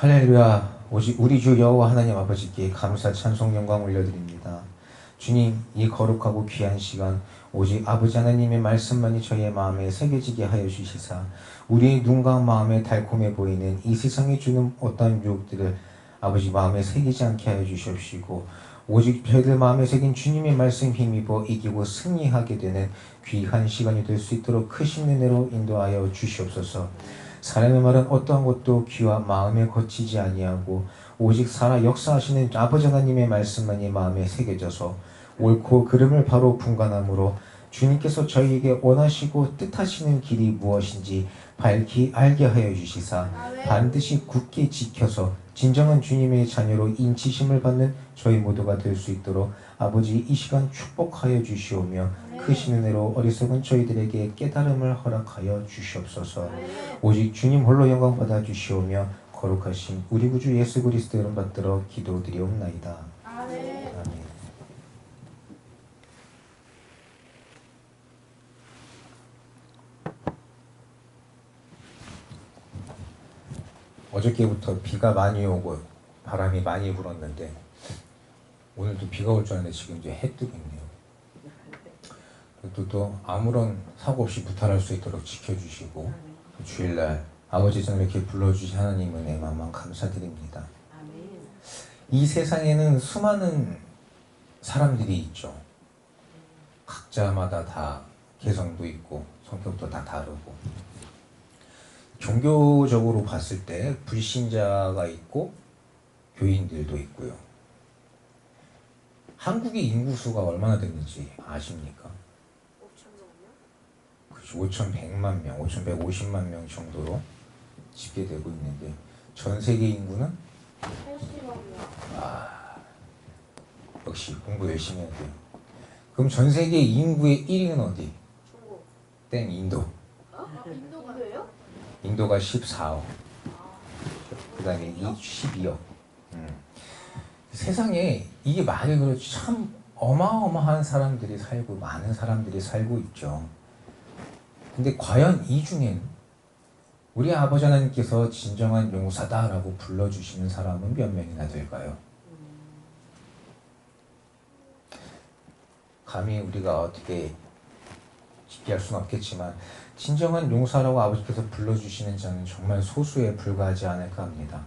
할렐루야. 오직 우리 주 여호와 하나님 아버지께 감사 찬송 영광 올려드립니다. 주님, 이 거룩하고 귀한 시간 오직 아버지 하나님의 말씀만이 저희의 마음에 새겨지게 하여 주시사 우리의 눈과 마음에 달콤해 보이는 이 세상에 주는 어떤 유혹들을 아버지 마음에 새기지 않게 하여 주시옵시고 오직 저희들 마음에 새긴 주님의 말씀 힘입어 이기고 승리하게 되는 귀한 시간이 될 수 있도록 크신 은혜로 인도하여 주시옵소서. 사람의 말은 어떠한 것도 귀와 마음에 거치지 아니하고 오직 살아 역사하시는 아버지 하나님의 말씀만이 마음에 새겨져서 옳고 그름을 바로 분간함으로 주님께서 저희에게 원하시고 뜻하시는 길이 무엇인지 밝히 알게 하여 주시사 반드시 굳게 지켜서 진정한 주님의 자녀로 인치심을 받는 저희 모두가 될 수 있도록 아버지 이 시간 축복하여 주시오며 크신 은혜로 어리석은 저희들에게 깨달음을 허락하여 주시옵소서. 오직 주님 홀로 영광 받아 주시오며 거룩하신 우리 구주 예수 그리스도 이름 받들어 기도드리옵나이다. 아멘. 어저께부터 비가 많이 오고 바람이 많이 불었는데 오늘도 비가 올 줄 알았는데 지금 이제 해 뜨고 있네요. 그래도 또 아무런 사고 없이 무탈할 수 있도록 지켜주시고 주일날 아버지 전에 이렇게 불러주신 하나님 은혜만 감사드립니다. 이 세상에는 수많은 사람들이 있죠. 각자마다 다 개성도 있고 성격도 다 다르고 종교적으로 봤을 때 불신자가 있고 교인들도 있고요. 한국의 인구수가 얼마나 됐는지 아십니까? 5,100만 명, 5,150만 명 정도로 집계되고 있는데 전 세계 인구는? 80만 명. 역시 공부 열심히 해야 돼요. 그럼 전 세계 인구의 1위는 어디? 중국. 땡, 인도. 인도가요? 인도가 14억. 그 다음에 12억. 세상에 이게 말이 그렇지 참 어마어마한 사람들이 살고 많은 사람들이 살고 있죠. 근데 과연 이 중엔 우리 아버지 하나님께서 진정한 용사다라고 불러주시는 사람은 몇 명이나 될까요? 감히 우리가 어떻게 집계할 수는 없겠지만 진정한 용사라고 아버지께서 불러주시는 자는 정말 소수에 불과하지 않을까 합니다.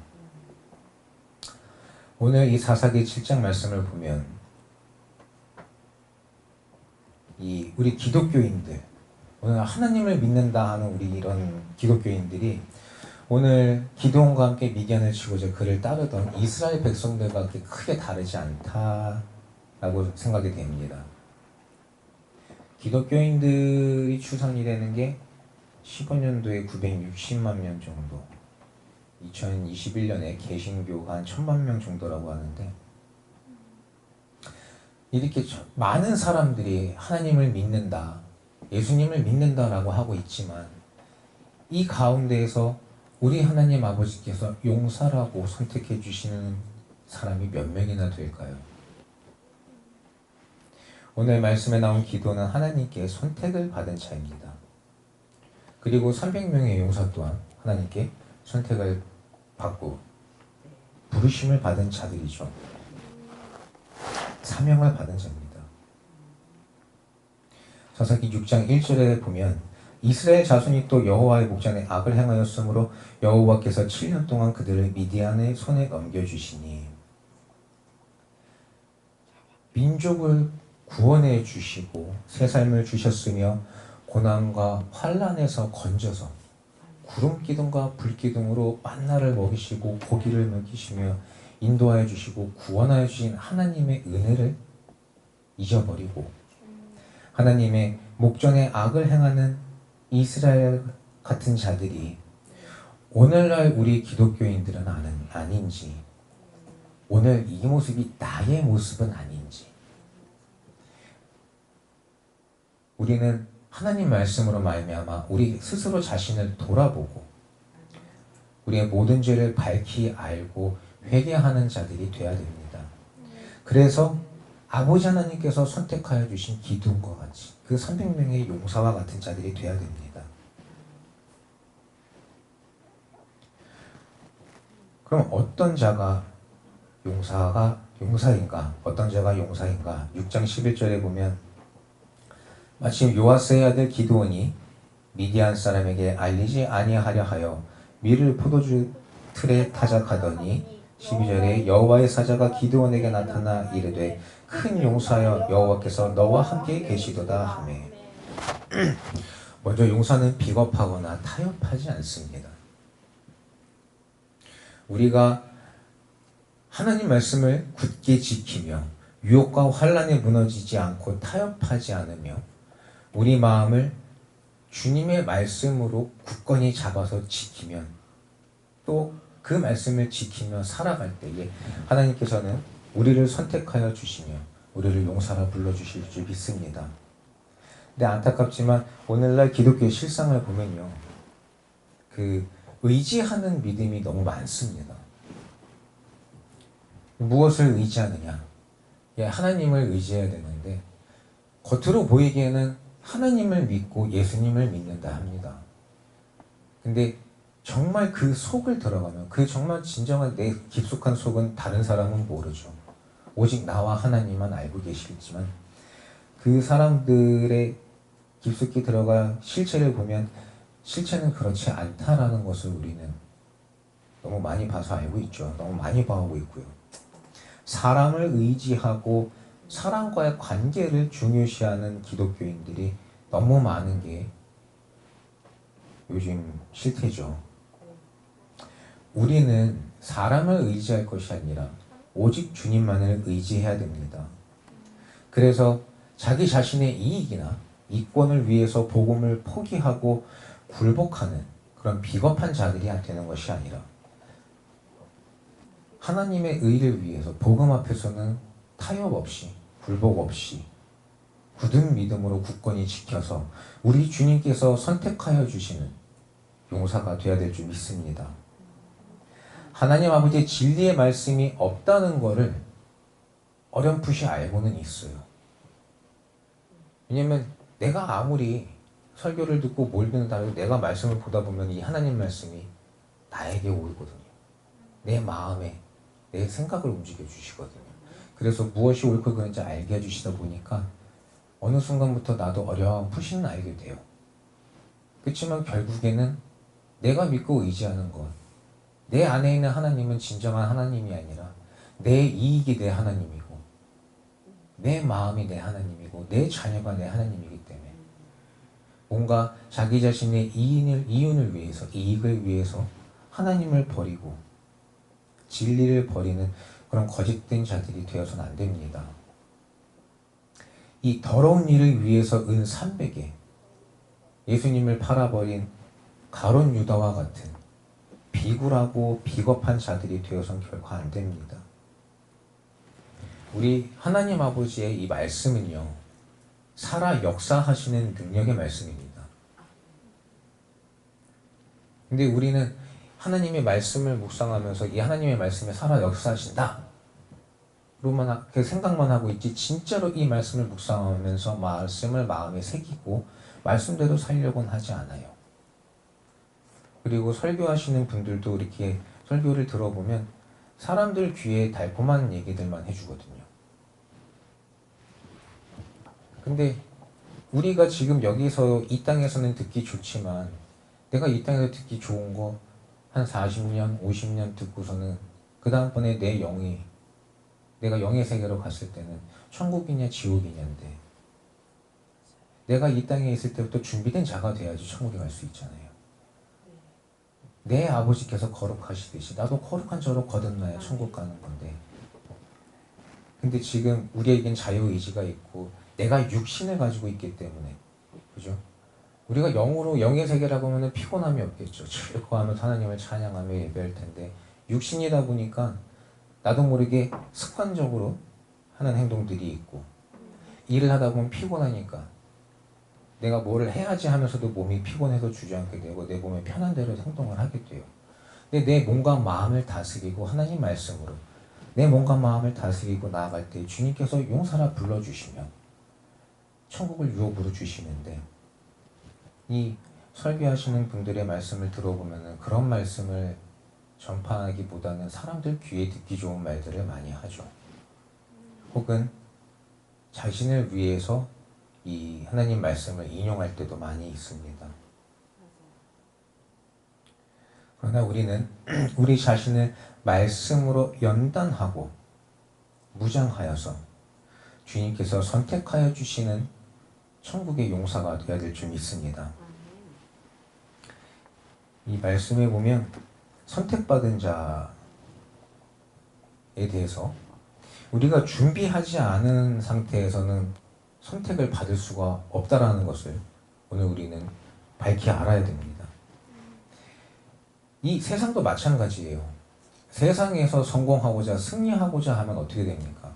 오늘 이 사사기 7장 말씀을 보면 이 우리 기독교인들 오늘 하나님을 믿는다 하는 우리 이런 기독교인들이 오늘 기드온과 함께 미디안을 치고자 그를 따르던 이스라엘 백성들과 그렇게 크게 다르지 않다라고 생각이 됩니다. 기독교인들이 추산이 되는 게 15년도에 960만 명 정도, 2021년에 개신교가 한 1000만 명 정도라고 하는데 이렇게 많은 사람들이 하나님을 믿는다, 예수님을 믿는다라고 하고 있지만 이 가운데에서 우리 하나님 아버지께서 용사라고 선택해 주시는 사람이 몇 명이나 될까요? 오늘 말씀에 나온 기도는 하나님께 선택을 받은 자입니다. 그리고 300명의 용사 또한 하나님께 선택을 받고 부르심을 받은 자들이죠. 사명을 받은 자입니다. 사사기 6장 1절에 보면 이스라엘 자손이 또 여호와의 목전에 악을 행하였으므로 여호와께서 7년 동안 그들을 미디안의 손에 넘겨주시니 민족을 구원해 주시고 새 삶을 주셨으며 고난과 환난에서 건져서 구름 기둥과 불 기둥으로 만나를 먹이시고 고기를 먹이시며 인도하여 주시고 구원하여 주신 하나님의 은혜를 잊어버리고 하나님의 목전에 악을 행하는 이스라엘 같은 자들이 오늘날 우리 기독교인들은 아닌지, 오늘 이 모습이 나의 모습은 아닌지, 우리는 하나님 말씀으로 말미암아 우리 스스로 자신을 돌아보고 우리의 모든 죄를 밝히 알고 회개하는 자들이 되어야 됩니다. 그래서 아버지 하나님께서 선택하여 주신 기둥과 같이 그 300명의 용사와 같은 자들이 되어야 됩니다. 그럼 어떤 자가 용사인가? 어떤 자가 용사인가? 6장 11절에 보면 마침 요아스의 아들 기드온이 미디안 사람에게 알리지 아니하려 하여 밀을 포도주 틀에 타작하더니 12절에 여호와의 사자가 기드온에게 나타나 이르되 큰 용사여 여호와께서 너와 함께 계시도다 하매. 먼저 용사는 비겁하거나 타협하지 않습니다. 우리가 하나님 말씀을 굳게 지키며 유혹과 환란에 무너지지 않고 타협하지 않으며 우리 마음을 주님의 말씀으로 굳건히 잡아서 지키면 또 그 말씀을 지키며 살아갈 때에 하나님께서는 우리를 선택하여 주시며 우리를 용사라 불러주실 줄 믿습니다. 근데 안타깝지만 오늘날 기독교의 실상을 보면요, 그 의지하는 믿음이 너무 많습니다. 무엇을 의지하느냐? 예, 하나님을 의지해야 되는데 겉으로 보이기에는 하나님을 믿고 예수님을 믿는다 합니다. 근데 정말 그 속을 들어가면 그 정말 진정한 내 깊숙한 속은 다른 사람은 모르죠. 오직 나와 하나님만 알고 계시겠지만 그 사람들의 깊숙이 들어가 실체를 보면 실체는 그렇지 않다라는 것을 우리는 너무 많이 봐서 알고 있죠. 너무 많이 봐오고 있고요. 사람을 의지하고 사람과의 관계를 중요시하는 기독교인들이 너무 많은 게 요즘 실태죠. 우리는 사람을 의지할 것이 아니라 오직 주님만을 의지해야 됩니다. 그래서 자기 자신의 이익이나 이권을 위해서 복음을 포기하고 굴복하는 그런 비겁한 자들이 되는 것이 아니라 하나님의 의를 위해서 복음 앞에서는 타협 없이 굴복 없이 굳은 믿음으로 굳건히 지켜서 우리 주님께서 선택하여 주시는 용사가 되어야 될 줄 믿습니다. 하나님 아버지의 진리의 말씀이 없다는 것을 어렴풋이 알고는 있어요. 왜냐면 내가 아무리 설교를 듣고 뭘 듣는다고 내가 말씀을 보다 보면 이 하나님 말씀이 나에게 오거든요. 내 마음에 내 생각을 움직여 주시거든요. 그래서 무엇이 옳고 그른지 알게 해주시다 보니까 어느 순간부터 나도 어렴풋이는 알게 돼요. 그렇지만 결국에는 내가 믿고 의지하는 것, 내 안에 있는 하나님은 진정한 하나님이 아니라 내 이익이 내 하나님이고 내 마음이 내 하나님이고 내 자녀가 내 하나님이기 때문에 뭔가 자기 자신의 이윤을 위해서 이익을 위해서 하나님을 버리고 진리를 버리는 그런 거짓된 자들이 되어서는 안 됩니다. 이 더러운 일을 위해서 은 300에 예수님을 팔아버린 가룟 유다와 같은 비굴하고 비겁한 자들이 되어서는 결코 안 됩니다. 우리 하나님 아버지의 이 말씀은요, 살아 역사하시는 능력의 말씀입니다. 근데 우리는 하나님의 말씀을 묵상하면서 이 하나님의 말씀에 살아 역사하신다 로만 그 생각만 하고 있지 진짜로 이 말씀을 묵상하면서 말씀을 마음에 새기고 말씀대로 살려고는 하지 않아요. 그리고 설교하시는 분들도 이렇게 설교를 들어보면 사람들 귀에 달콤한 얘기들만 해주거든요. 근데 우리가 지금 여기서 이 땅에서는 듣기 좋지만 내가 이 땅에서 듣기 좋은 거 한 40년, 50년 듣고서는 그 다음번에 내가 영의 세계로 갔을 때는 천국이냐 지옥이냐인데 내가 이 땅에 있을 때부터 준비된 자가 돼야지 천국에 갈 수 있잖아요. 내 아버지께서 거룩하시듯이 나도 거룩한 자로 거듭나야 천국 가는 건데 근데 지금 우리에겐 자유의지가 있고 내가 육신을 가지고 있기 때문에 그죠? 우리가 영으로 영의 세계라고 하면 피곤함이 없겠죠. 즐거워하면서 하나님을 찬양하며 예배할 텐데 육신이다 보니까 나도 모르게 습관적으로 하는 행동들이 있고 일을 하다 보면 피곤하니까 내가 뭐를 해야지 하면서도 몸이 피곤해서 주저앉게 되고 내 몸에 편한 대로 행동을 하게 돼요. 근데 내 몸과 마음을 다스리고 하나님 말씀으로 내 몸과 마음을 다스리고 나아갈 때 주님께서 용사라 불러주시면 천국을 유업으로 주시는데 이 설교하시는 분들의 말씀을 들어보면 그런 말씀을 전파하기보다는 사람들 귀에 듣기 좋은 말들을 많이 하죠. 혹은 자신을 위해서 이 하나님 말씀을 인용할 때도 많이 있습니다. 그러나 우리는 우리 자신을 말씀으로 연단하고 무장하여서 주님께서 선택하여 주시는 천국의 용사가 되어야 될 줄 믿습니다. 이 말씀에 보면 선택받은 자에 대해서 우리가 준비하지 않은 상태에서는 선택을 받을 수가 없다라는 것을 오늘 우리는 밝히 알아야 됩니다. 이 세상도 마찬가지예요. 세상에서 성공하고자 승리하고자 하면 어떻게 됩니까?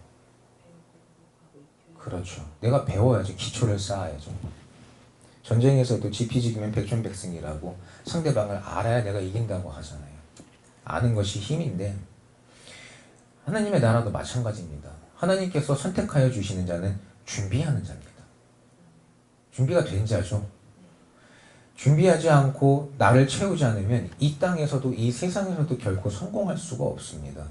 그렇죠. 내가 배워야죠. 기초를 쌓아야죠. 전쟁에서도 지피지기면 백전백승이라고 상대방을 알아야 내가 이긴다고 하잖아요. 아는 것이 힘인데 하나님의 나라도 마찬가지입니다. 하나님께서 선택하여 주시는 자는 준비하는 자입니다. 준비가 된 자죠. 준비하지 않고 나를 채우지 않으면 이 땅에서도 이 세상에서도 결코 성공할 수가 없습니다.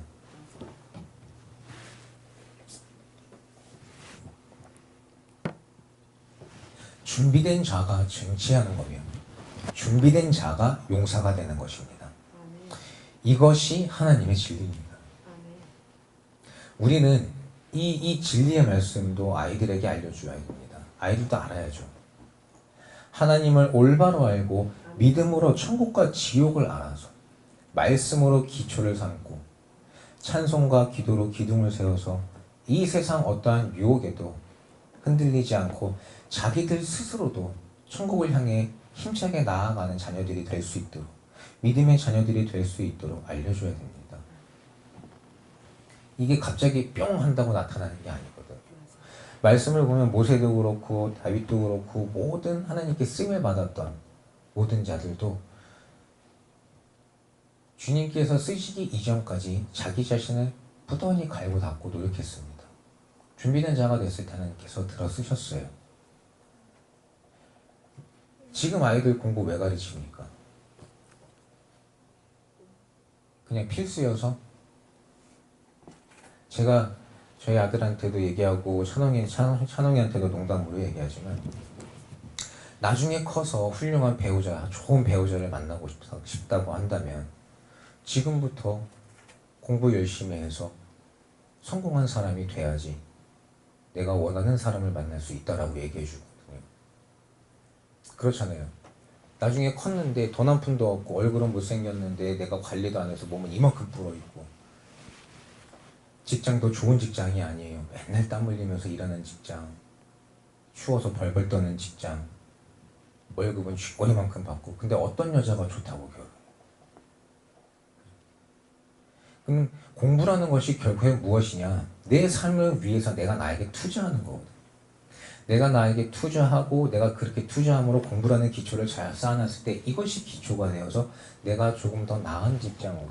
준비된 자가 쟁취하는 거며 준비된 자가 용사가 되는 것입니다. 이것이 하나님의 진리입니다. 우리는 이 진리의 말씀도 아이들에게 알려줘야 됩니다. 아이들도 알아야죠. 하나님을 올바로 알고 믿음으로 천국과 지옥을 알아서 말씀으로 기초를 삼고 찬송과 기도로 기둥을 세워서 이 세상 어떠한 유혹에도 흔들리지 않고 자기들 스스로도 천국을 향해 힘차게 나아가는 자녀들이 될 수 있도록 믿음의 자녀들이 될 수 있도록 알려줘야 됩니다. 이게 갑자기 뿅 한다고 나타나는 게 아니거든요. 말씀을 보면 모세도 그렇고 다윗도 그렇고 모든 하나님께 쓰임을 받았던 모든 자들도 주님께서 쓰시기 이전까지 자기 자신을 부단히 갈고 닦고 노력했습니다. 준비된 자가 됐을 때 하나님께서 들어 쓰셨어요. 지금 아이들 공부 왜 가르칩니까? 그냥 필수여서? 제가 저희 아들한테도 얘기하고 찬홍이한테도 농담으로 얘기하지만 나중에 커서 훌륭한 배우자, 좋은 배우자를 만나고 싶다고 한다면 지금부터 공부 열심히 해서 성공한 사람이 돼야지 내가 원하는 사람을 만날 수 있다라고 얘기해 주거든요. 그렇잖아요. 나중에 컸는데 돈 한 푼도 없고 얼굴은 못생겼는데 내가 관리도 안 해서 몸은 이만큼 불어있고 직장도 좋은 직장이 아니에요. 맨날 땀 흘리면서 일하는 직장, 추워서 벌벌 떠는 직장, 월급은 쥐꼬리만큼 받고 근데 어떤 여자가 좋다고 결혼해? 그럼 공부라는 것이 결국에 무엇이냐? 내 삶을 위해서 내가 나에게 투자하는 거거든. 내가 나에게 투자하고 내가 그렇게 투자함으로 공부라는 기초를 잘 쌓아놨을 때 이것이 기초가 되어서 내가 조금 더 나은 직장으로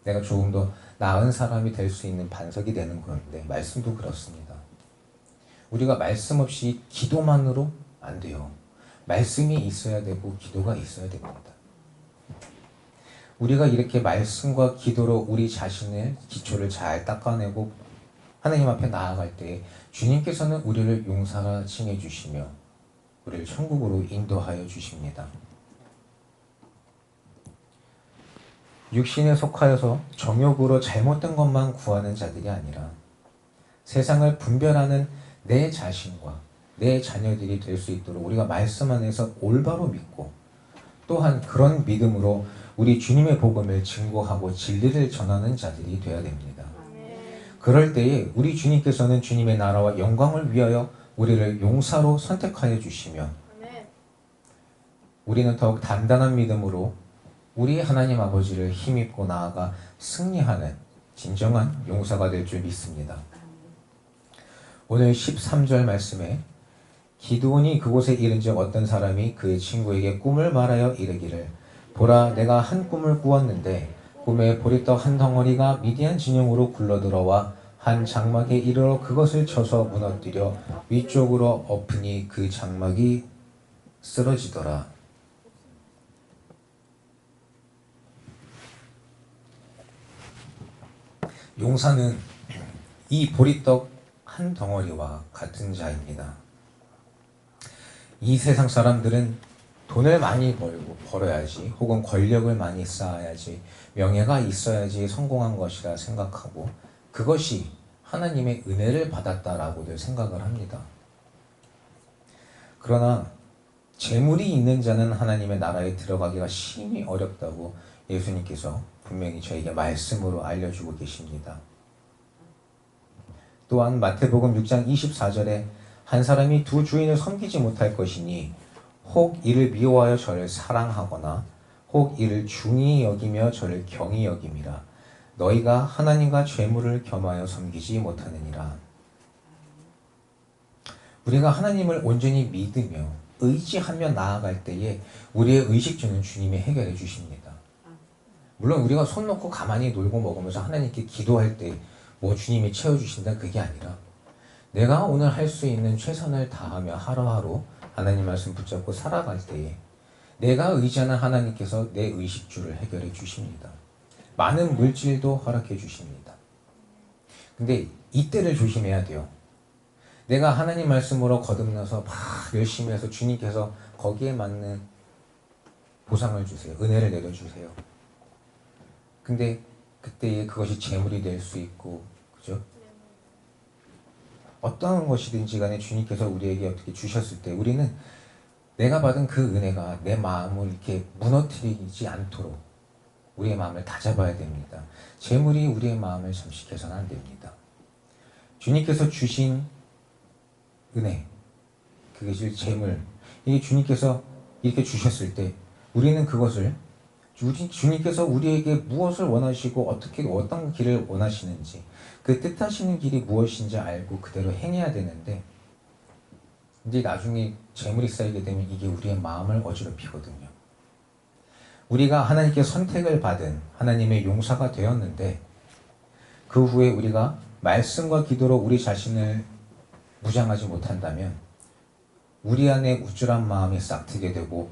내가 조금 더 나은 사람이 될 수 있는 반석이 되는 건데 말씀도 그렇습니다. 우리가 말씀 없이 기도만으로 안 돼요. 말씀이 있어야 되고 기도가 있어야 됩니다. 우리가 이렇게 말씀과 기도로 우리 자신의 기초를 잘 닦아내고 하나님 앞에 나아갈 때 주님께서는 우리를 용사라 칭해 주시며 우리를 천국으로 인도하여 주십니다. 육신에 속하여서 정욕으로 잘못된 것만 구하는 자들이 아니라 세상을 분별하는 내 자신과 내 자녀들이 될 수 있도록 우리가 말씀 안에서 올바로 믿고 또한 그런 믿음으로 우리 주님의 복음을 증거하고 진리를 전하는 자들이 되어야 됩니다. 그럴 때에 우리 주님께서는 주님의 나라와 영광을 위하여 우리를 용사로 선택하여 주시며 우리는 더욱 단단한 믿음으로 우리 하나님 아버지를 힘입고 나아가 승리하는 진정한 용사가 될 줄 믿습니다. 오늘 13절 말씀에 기드온이 그곳에 이른즉 어떤 사람이 그의 친구에게 꿈을 말하여 이르기를 보라 내가 한 꿈을 꾸었는데 꿈에 보리떡 한 덩어리가 미디안 진영으로 굴러들어와 한 장막에 이르러 그것을 쳐서 무너뜨려 위쪽으로 엎으니 그 장막이 쓰러지더라. 용사는 이 보리떡 한 덩어리와 같은 자입니다. 이 세상 사람들은 돈을 많이 벌어야지, 혹은 권력을 많이 쌓아야지, 명예가 있어야지 성공한 것이라 생각하고, 그것이 하나님의 은혜를 받았다라고들 생각을 합니다. 그러나 재물이 있는 자는 하나님의 나라에 들어가기가 심히 어렵다고 예수님께서 분명히 저에게 말씀으로 알려주고 계십니다. 또한 마태복음 6장 24절에 한 사람이 두 주인을 섬기지 못할 것이니 혹 이를 미워하여 저를 사랑하거나 혹 이를 중히 여기며 저를 경히 여김이라. 너희가 하나님과 재물을 겸하여 섬기지 못하느니라. 우리가 하나님을 온전히 믿으며 의지하며 나아갈 때에 우리의 의식주는 주님이 해결해 주십니다. 물론 우리가 손 놓고 가만히 놀고 먹으면서 하나님께 기도할 때 뭐 주님이 채워주신다, 그게 아니라 내가 오늘 할 수 있는 최선을 다하며 하루하루 하나님 말씀 붙잡고 살아갈 때에 내가 의지하는 하나님께서 내 의식주를 해결해 주십니다. 많은 물질도 허락해 주십니다. 근데 이때를 조심해야 돼요. 내가 하나님 말씀으로 거듭나서 막 열심히 해서 주님께서 거기에 맞는 보상을 주세요. 은혜를 내려주세요. 근데 그때에 그것이 재물이 될 수 있고, 그죠? 어떤 것이든지 간에 주님께서 우리에게 어떻게 주셨을 때 우리는 내가 받은 그 은혜가 내 마음을 이렇게 무너뜨리지 않도록 우리의 마음을 다잡아야 됩니다. 재물이 우리의 마음을 잠식해서는 안 됩니다. 주님께서 주신 은혜, 그것이 재물, 이게 주님께서 이렇게 주셨을 때 우리는 그것을 주님께서 우리에게 무엇을 원하시고 어떤 길을 원하시는지, 그 뜻하시는 길이 무엇인지 알고 그대로 행해야 되는데, 이제 나중에 재물이 쌓이게 되면 이게 우리의 마음을 어지럽히거든요. 우리가 하나님께 선택을 받은 하나님의 용사가 되었는데 그 후에 우리가 말씀과 기도로 우리 자신을 무장하지 못한다면 우리 안에 우쭐한 마음이 싹트게 되고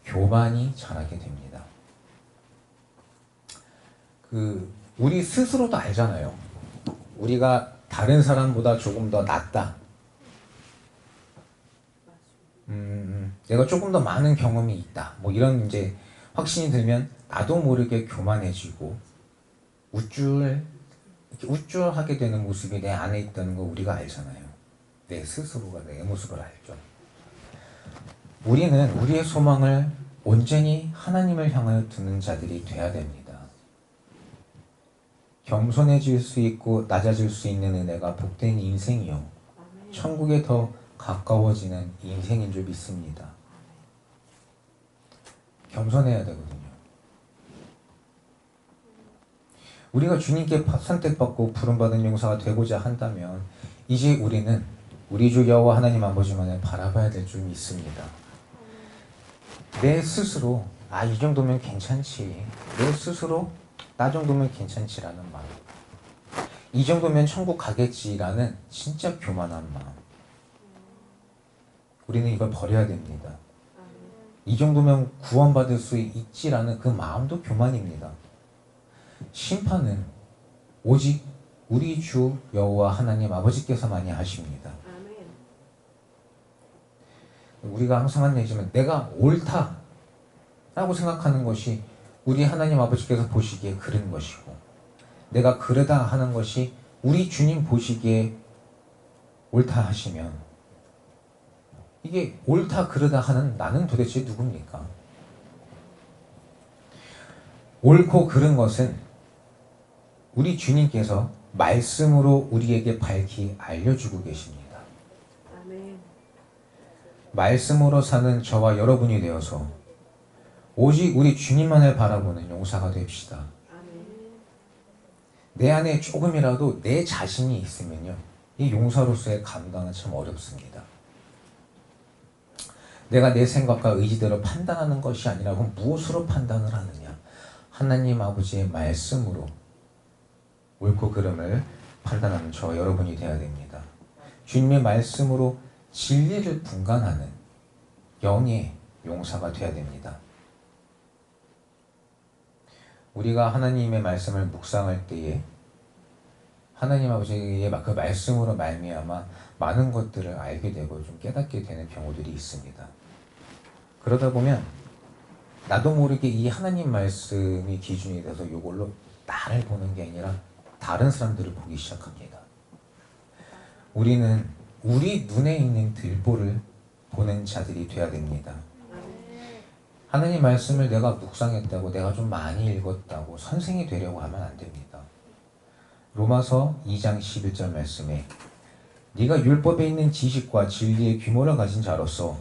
교만이 자라게 됩니다. 우리 스스로도 알잖아요. 우리가 다른 사람보다 조금 더 낫다. 내가 조금 더 많은 경험이 있다. 뭐 이런 이제 확신이 들면 나도 모르게 교만해지고 우쭐하게 되는 모습이 내 안에 있다는 거 우리가 알잖아요. 내 스스로가 내 모습을 알죠. 우리는 우리의 소망을 온전히 하나님을 향하여 두는 자들이 돼야 됩니다. 겸손해질 수 있고 낮아질 수 있는 은혜가 복된 인생이요, 천국에 더 가까워지는 인생인 줄 믿습니다. 겸손해야 되거든요. 우리가 주님께 선택받고 부름받은 용사가 되고자 한다면 이제 우리는 우리 주 여호와 하나님 아버지만을 바라봐야 될 줄 믿습니다. 내 스스로 이 정도면 괜찮지, 내 스스로 나 정도면 괜찮지라는 마음, 이 정도면 천국 가겠지라는 진짜 교만한 마음, 우리는 이걸 버려야 됩니다. 이 정도면 구원받을 수 있지라는 그 마음도 교만입니다. 심판은 오직 우리 주 여호와 하나님 아버지께서만이 하십니다. 우리가 항상 하는 얘기지만 내가 옳다라고 생각하는 것이 우리 하나님 아버지께서 보시기에 그른 것이고, 내가 그르다 하는 것이 우리 주님 보시기에 옳다 하시면, 이게 옳다 그르다 하는 나는 도대체 누굽니까? 옳고 그른 것은 우리 주님께서 말씀으로 우리에게 밝히 알려주고 계십니다. 아멘. 말씀으로 사는 저와 여러분이 되어서 오직 우리 주님만을 바라보는 용사가 됩시다. 아멘. 내 안에 조금이라도 내 자신이 있으면요, 이 용사로서의 감당은 참 어렵습니다. 내가 내 생각과 의지대로 판단하는 것이 아니라 그럼 무엇으로 판단을 하느냐? 하나님 아버지의 말씀으로 옳고 그름을 판단하는 저 여러분이 되어야 됩니다. 주님의 말씀으로 진리를 분간하는 영의 용사가 되어야 됩니다. 우리가 하나님의 말씀을 묵상할 때에 하나님 아버지의 그 말씀으로 말미암아 많은 것들을 알게 되고 좀 깨닫게 되는 경우들이 있습니다. 그러다 보면 나도 모르게 이 하나님 말씀이 기준이 돼서 이걸로 나를 보는 게 아니라 다른 사람들을 보기 시작합니다. 우리는 우리 눈에 있는 들보를 보는 자들이 되어야 됩니다. 하나님 말씀을 내가 묵상했다고, 내가 좀 많이 읽었다고 선생이 되려고 하면 안 됩니다. 로마서 2장 11절 말씀에 네가 율법에 있는 지식과 진리의 규모를 가진 자로서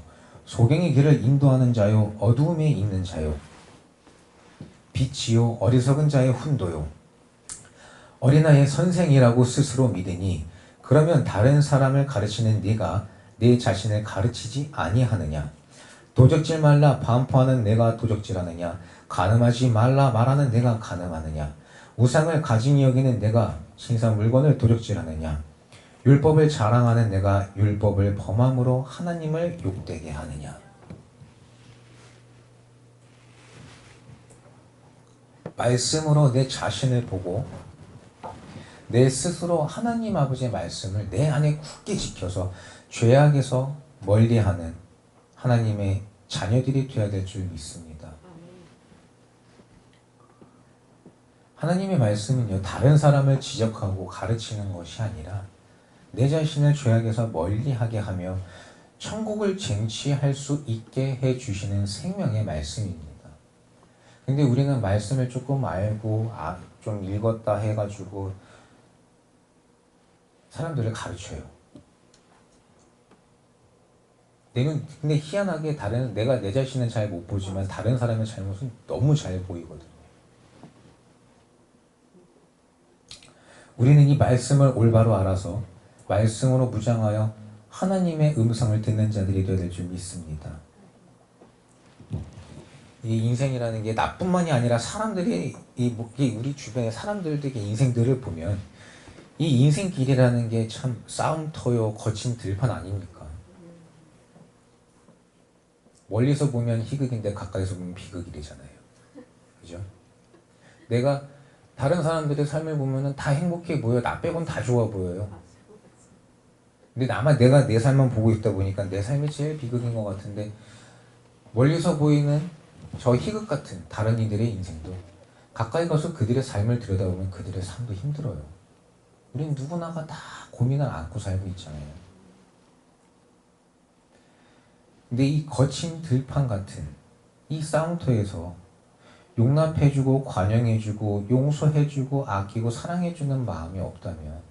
소경의 길을 인도하는 자요, 어두움에 있는 자요, 빛이요, 어리석은 자의 훈도요, 어린아이의 선생이라고 스스로 믿으니 그러면 다른 사람을 가르치는 네가 네 자신을 가르치지 아니하느냐? 도적질 말라 반포하는 내가 도적질하느냐? 간음하지 말라 말하는 내가 간음하느냐? 우상을 가짐이 여기는 내가 신상 물건을 도적질하느냐? 율법을 자랑하는 내가 율법을 범함으로 하나님을 욕되게 하느냐? 말씀으로 내 자신을 보고 내 스스로 하나님 아버지의 말씀을 내 안에 굳게 지켜서 죄악에서 멀리하는 하나님의 자녀들이 되어야 될 줄 믿습니다. 하나님의 말씀은요, 다른 사람을 지적하고 가르치는 것이 아니라 내 자신을 죄악에서 멀리하게 하며 천국을 쟁취할 수 있게 해주시는 생명의 말씀입니다. 근데 우리는 말씀을 조금 알고 좀 읽었다 해가지고 사람들을 가르쳐요. 근데 희한하게 내가 내 자신은 잘 못 보지만 다른 사람의 잘못은 너무 잘 보이거든요. 우리는 이 말씀을 올바로 알아서 말씀으로 무장하여 하나님의 음성을 듣는 자들이 되어야 될 줄 믿습니다. 이 인생이라는 게 나뿐만이 아니라 사람들이 우리 주변의 사람들의 인생들을 보면 이 인생길이라는 게 참 싸움터요, 거친 들판 아닙니까? 멀리서 보면 희극인데 가까이서 보면 비극이잖아요. 그죠? 내가 다른 사람들의 삶을 보면은 다 행복해 보여. 나 빼곤 다 좋아 보여요. 근데 내가 내 삶만 보고 있다 보니까 내 삶이 제일 비극인 것 같은데, 멀리서 보이는 저 희극 같은 다른 이들의 인생도 가까이 가서 그들의 삶을 들여다보면 그들의 삶도 힘들어요. 우린 누구나가 다 고민을 안고 살고 있잖아요. 근데 이 거친 들판 같은 이 싸움터에서 용납해주고 관용해주고 용서해주고 아끼고 사랑해주는 마음이 없다면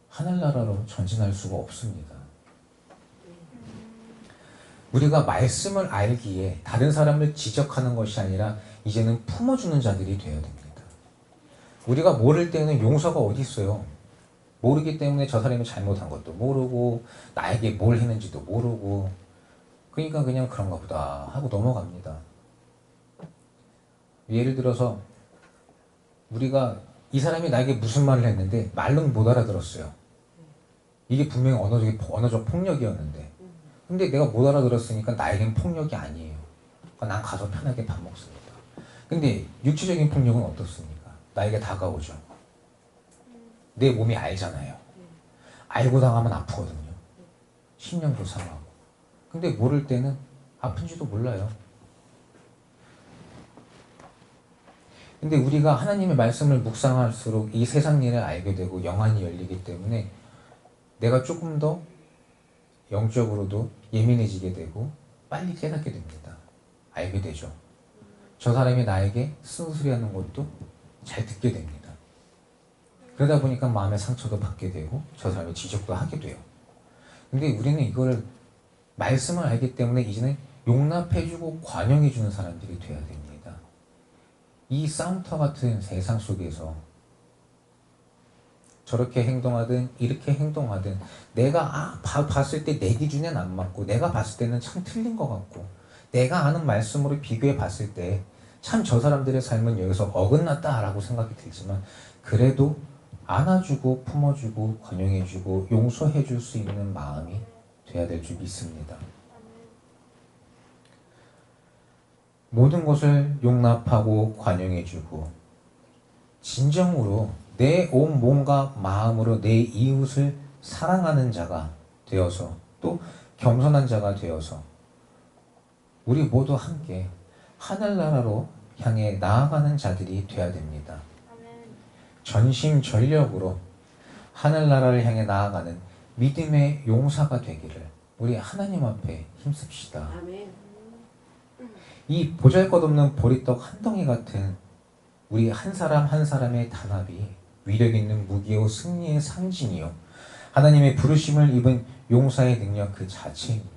하늘나라로 전진할 수가 없습니다. 우리가 말씀을 알기에 다른 사람을 지적하는 것이 아니라 이제는 품어주는 자들이 되어야 됩니다. 우리가 모를 때는 용서가 어디 있어요? 모르기 때문에 저 사람이 잘못한 것도 모르고 나에게 뭘 했는지도 모르고, 그러니까 그냥 그런가 보다 하고 넘어갑니다. 예를 들어서 우리가 이 사람이 나에게 무슨 말을 했는데 말로는 못 알아들었어요. 이게 분명히 언어적 폭력이었는데, 근데 내가 못 알아들었으니까 나에겐 폭력이 아니에요. 그러니까 난 가서 편하게 밥 먹습니다. 근데 육체적인 폭력은 어떻습니까? 나에게 다가오죠. 내 몸이 알잖아요. 알고 당하면 아프거든요. 심령도 상하고. 근데 모를 때는 아픈지도 몰라요. 근데 우리가 하나님의 말씀을 묵상할수록 이 세상 일을 알게 되고 영안이 열리기 때문에 내가 조금 더 영적으로도 예민해지게 되고 빨리 깨닫게 됩니다. 알게 되죠. 저 사람이 나에게 쓴소리하는 것도 잘 듣게 됩니다. 그러다 보니까 마음의 상처도 받게 되고 저 사람의 지적도 하게 돼요. 근데 우리는 이걸 말씀을 알기 때문에 이제는 용납해주고 관용해주는 사람들이 되어야 됩니다. 이 싸움터 같은 세상 속에서 저렇게 행동하든 이렇게 행동하든 내가 봤을 때 내 기준엔 안 맞고 내가 봤을 때는 참 틀린 것 같고 내가 아는 말씀으로 비교해 봤을 때 참 저 사람들의 삶은 여기서 어긋났다라고 생각이 들지만 그래도 안아주고 품어주고 관용해주고 용서해줄 수 있는 마음이 돼야 될 줄 믿습니다. 모든 것을 용납하고 관용해주고 진정으로 내 온 몸과 마음으로 내 이웃을 사랑하는 자가 되어서 또 겸손한 자가 되어서 우리 모두 함께 하늘나라로 향해 나아가는 자들이 되어야 됩니다. 전심전력으로 하늘나라를 향해 나아가는 믿음의 용사가 되기를 우리 하나님 앞에 힘씁시다. 이 보잘것없는 보리떡 한 덩이 같은 우리 한 사람 한 사람의 단합이 위력 있는 무기요 승리의 상징이요 하나님의 부르심을 입은 용사의 능력 그 자체입니다.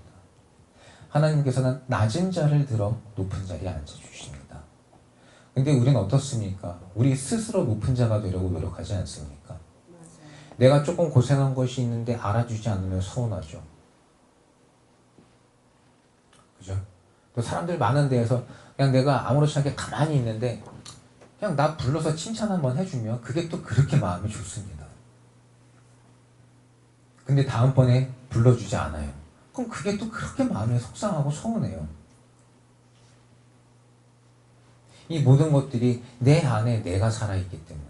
하나님께서는 낮은 자를 들어 높은 자리에 앉아주십니다. 근데 우리는 어떻습니까? 우리 스스로 높은 자가 되려고 노력하지 않습니까? 내가 조금 고생한 것이 있는데 알아주지 않으면 서운하죠. 그죠? 또 사람들 많은 데에서 그냥 내가 아무렇지 않게 가만히 있는데 그냥 나 불러서 칭찬 한번 해주면 그게 또 그렇게 마음이 좋습니다. 근데 다음번에 불러주지 않아요. 그럼 그게 또 그렇게 마음이 속상하고 서운해요. 이 모든 것들이 내 안에 내가 살아있기 때문에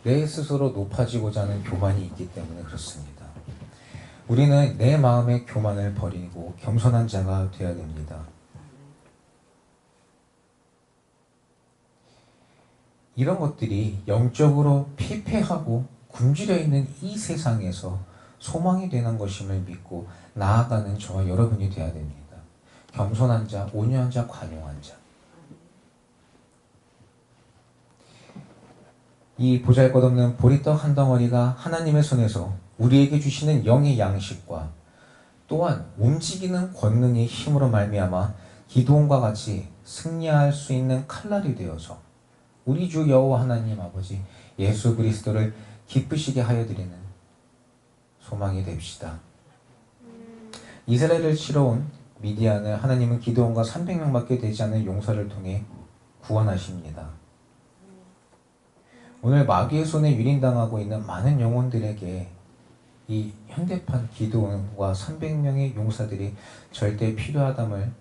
내 스스로 높아지고자 하는 교만이 있기 때문에 그렇습니다. 우리는 내 마음의 교만을 버리고 겸손한 자가 되어야 됩니다. 이런 것들이 영적으로 피폐하고 굶주려 있는 이 세상에서 소망이 되는 것임을 믿고 나아가는 저와 여러분이 되어야 됩니다. 겸손한 자, 온유한 자, 관용한 자. 이 보잘것없는 보리떡 한 덩어리가 하나님의 손에서 우리에게 주시는 영의 양식과 또한 움직이는 권능의 힘으로 말미암아 기도원과 같이 승리할 수 있는 칼날이 되어서 우리 주 여호와 하나님 아버지 예수 그리스도를 기쁘시게 하여 드리는 소망이 됩시다. 이스라엘을 치러 온 미디안을 하나님은 기드온과 300명밖에 되지 않은 용사를 통해 구원하십니다. 오늘 마귀의 손에 유린당하고 있는 많은 영혼들에게 이 현대판 기드온과 300명의 용사들이 절대 필요하담을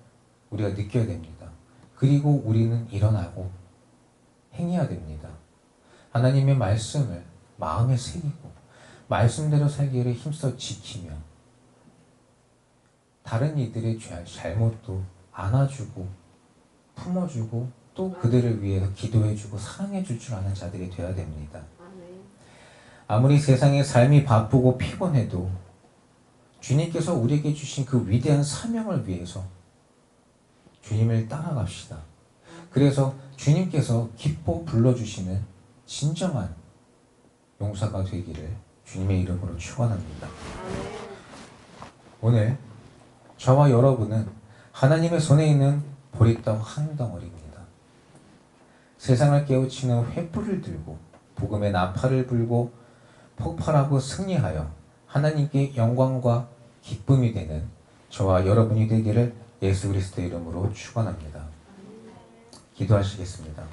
우리가 느껴야 됩니다. 그리고 우리는 일어나고 행해야 됩니다. 하나님의 말씀을 마음에 새기고 말씀대로 살기를 힘써 지키며 다른 이들의 잘못도 안아주고 품어주고 또 그들을 위해서 기도해주고 사랑해줄 줄 아는 자들이 되어야 됩니다. 아무리 세상의 삶이 바쁘고 피곤해도 주님께서 우리에게 주신 그 위대한 사명을 위해서 주님을 따라갑시다. 그래서 주님께서 기뻐 불러주시는 진정한 용사가 되기를 주님의 이름으로 축원합니다. 오늘 저와 여러분은 하나님의 손에 있는 보리떡 한 덩어리입니다. 세상을 깨우치는 횃불을 들고 복음의 나팔을 불고 폭발하고 승리하여 하나님께 영광과 기쁨이 되는 저와 여러분이 되기를 예수 그리스도의 이름으로 축원합니다. 기도하시겠습니다.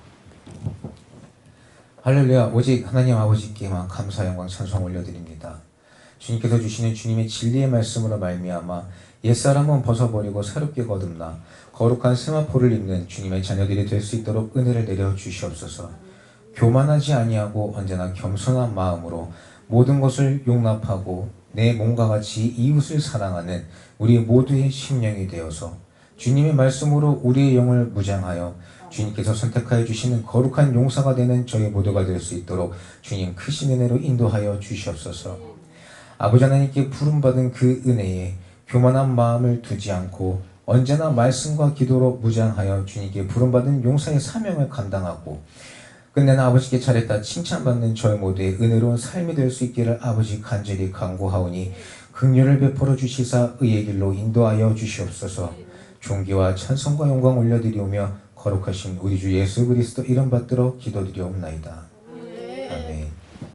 할렐루야. 오직 하나님 아버지께만 감사 영광 찬송 올려드립니다. 주님께서 주시는 주님의 진리의 말씀으로 말미암아 옛사람은 벗어버리고 새롭게 거듭나 거룩한 세마포를 입는 주님의 자녀들이 될 수 있도록 은혜를 내려 주시옵소서. 교만하지 아니하고 언제나 겸손한 마음으로 모든 것을 용납하고 내 몸과 같이 이웃을 사랑하는 우리 모두의 심령이 되어서 주님의 말씀으로 우리의 영을 무장하여 주님께서 선택하여 주시는 거룩한 용사가 되는 저희 모두가 될 수 있도록 주님 크신 은혜로 인도하여 주시옵소서. 아버지 하나님께 부름받은 그 은혜에 교만한 마음을 두지 않고 언제나 말씀과 기도로 무장하여 주님께 부름받은 용사의 사명을 감당하고 끝내는 아버지께 잘했다 칭찬받는 저희 모두의 은혜로운 삶이 될 수 있기를 아버지 간절히 간구하오니 긍휼을 베풀어 주시사 의의 길로 인도하여 주시옵소서. 존귀와 찬송과 영광 올려드리오며 거룩하신 우리 주 예수 그리스도 이름 받들어 기도드리옵나이다.